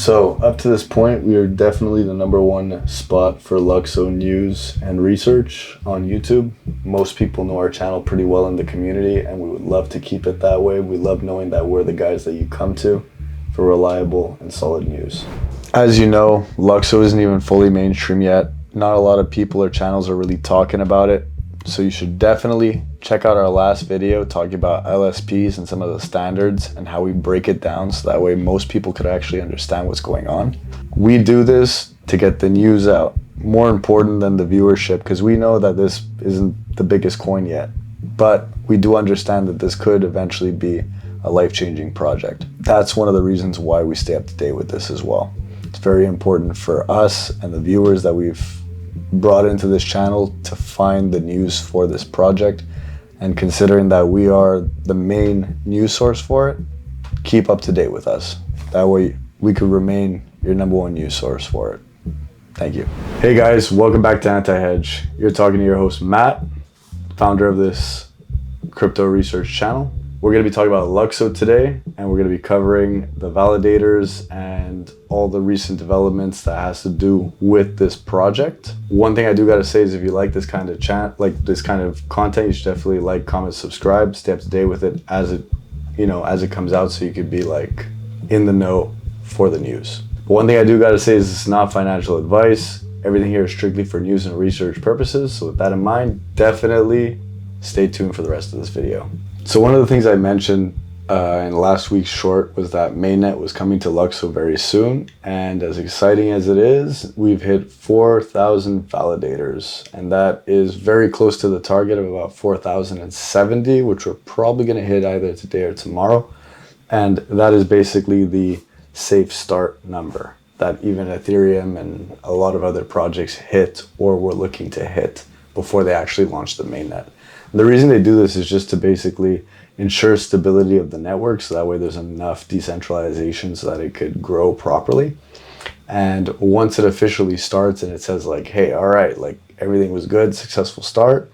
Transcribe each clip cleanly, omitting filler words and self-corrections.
So up to this point, we are definitely the #1 spot for Luxo news and research on YouTube. Most people know our channel pretty well in the community, and we would love to keep it that way. We love knowing that we're the guys that you come to for reliable and solid news. As you know, Luxo isn't even fully mainstream yet. Not a lot of people or channels are really talking about it. So you should definitely check out our last video talking about LSPs and some of the standards and how we break it down so that way most people could actually understand what's going on. We do this to get the news out, more important than the viewership, because we know that this isn't the biggest coin yet, but we do understand that this could eventually be a life-changing project. That's one of the reasons why we stay up to date with this as well. It's very important for us and the viewers that we've brought into this channel to find the news for this project, and considering that we are the main news source for it, keep up to date with us. That way we could remain your #1 news source for it. Thank you. Hey guys, welcome back to Hedge. You're talking to your host Matt, founder of this crypto research channel. We're going to be talking about Luxo today, and we're going to be covering the validators and all the recent developments that has to do with this project. One thing I do got to say is if you like this kind of this kind of content, you should definitely like, comment, subscribe, stay up to date with it as it comes out, so you could be like in the know for the news. But one thing I do got to say is it's not financial advice. Everything here is strictly for news and research purposes. So with that in mind, definitely stay tuned for the rest of this video. So one of the things I mentioned in last week's short was that Mainnet was coming to Luxo very soon. And as exciting as it is, we've hit 4,000 validators. And that is very close to the target of about 4,070, which we're probably going to hit either today or tomorrow. And that is basically the safe start number that even Ethereum and a lot of other projects hit or were looking to hit before they actually launched the Mainnet. The reason they do this is just to basically ensure stability of the network, so that way there's enough decentralization so that it could grow properly. And once it officially starts and it says like, hey, all right, like everything was good, successful start,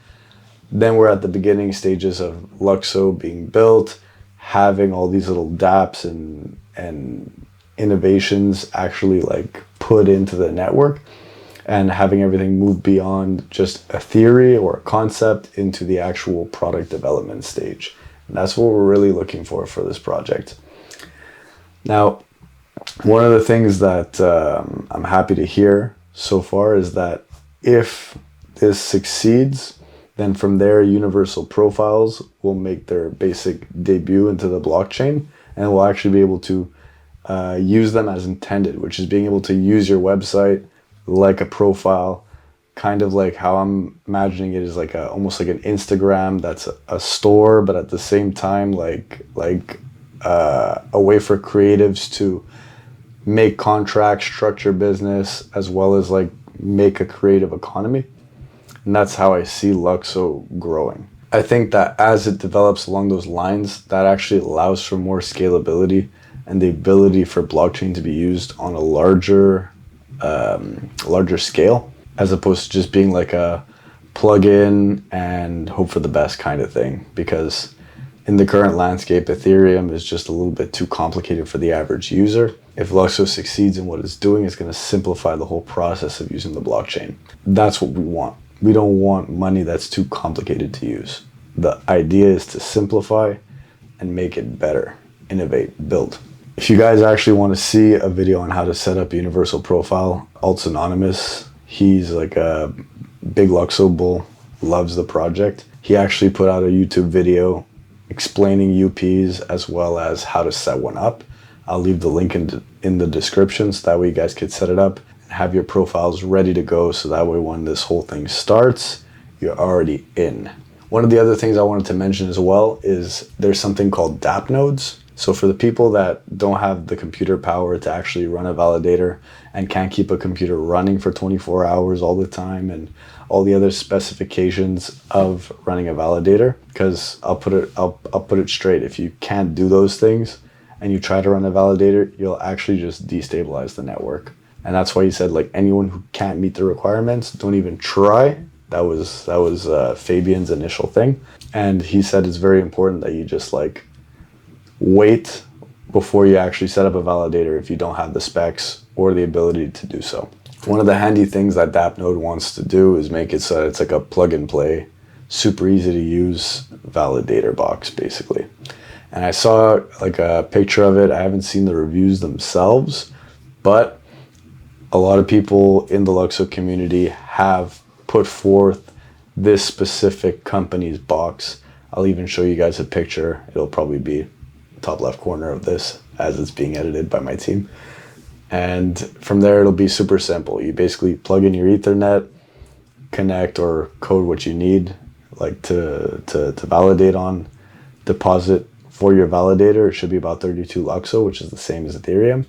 then we're at the beginning stages of Luxo being built, having all these little dApps and innovations actually like put into the network, and having everything move beyond just a theory or a concept into the actual product development stage. And that's what we're really looking for this project. Now, one of the things that I'm happy to hear so far is that if this succeeds, then from there, universal profiles will make their basic debut into the blockchain, and we'll actually be able to use them as intended, which is being able to use your website like a profile, kind of like how I'm imagining it is like almost like an Instagram that's a store, but at the same time like a way for creatives to make contracts, structure business, as well as like make a creative economy. And that's how I see Luxo growing. I think that as it develops along those lines, that actually allows for more scalability and the ability for blockchain to be used on a larger scale, as opposed to just being like a plug-in and hope for the best kind of thing. Because in the current landscape, Ethereum is just a little bit too complicated for the average user. If Luxo succeeds in what it's doing, it's going to simplify the whole process of using the blockchain. That's what we want. We don't want money that's too complicated to use. The idea is to simplify and make it better, innovate, build. If you guys actually want to see a video on how to set up a universal profile, Alt's Anonymous, he's like a big Luxo bull, loves the project. He actually put out a YouTube video explaining UPs as well as how to set one up. I'll leave the link in the description so that way you guys could set it up and have your profiles ready to go, so that way when this whole thing starts, you're already in. One of the other things I wanted to mention as well is there's something called dApp nodes. So for the people that don't have the computer power to actually run a validator and can't keep a computer running for 24 hours all the time and all the other specifications of running a validator, because I'll put it straight, if you can't do those things and you try to run a validator, you'll actually just destabilize the network. And that's why he said, like, anyone who can't meet the requirements, don't even try. That was Fabian's initial thing. And he said it's very important that you just like wait before you actually set up a validator if you don't have the specs or the ability to do so. One of the handy things that DAppNode wants to do is make it so that it's like a plug and play, super easy to use validator box basically. And I saw like a picture of it. I haven't seen the reviews themselves, but a lot of people in the Luxo community have put forth this specific company's box. I'll even show you guys a picture. It'll probably be top left corner of this as it's being edited by my team. And from there, it'll be super simple. You basically plug in your Ethernet, connect or code what you need, like to validate on, deposit for your validator. It should be about 32 Luxo, which is the same as Ethereum,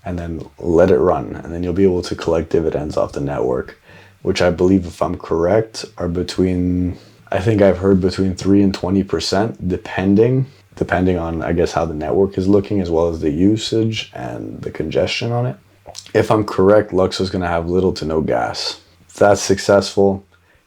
and then let it run. And then you'll be able to collect dividends off the network, which I believe, if I'm correct, are between, I think I've heard between 3 and 20%, depending on, I guess, how the network is looking, as well as the usage and the congestion on it. If I'm correct, Luxo is going to have little to no gas. If that's successful,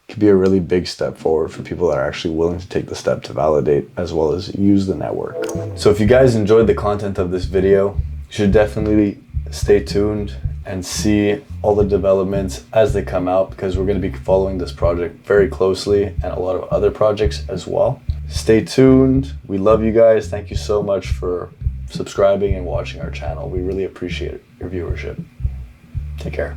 it could be a really big step forward for people that are actually willing to take the step to validate as well as use the network. So if you guys enjoyed the content of this video, you should definitely stay tuned and see all the developments as they come out, because we're going to be following this project very closely and a lot of other projects as well. Stay tuned. We love you guys. Thank you so much for subscribing and watching our channel. We really appreciate your viewership. Take care.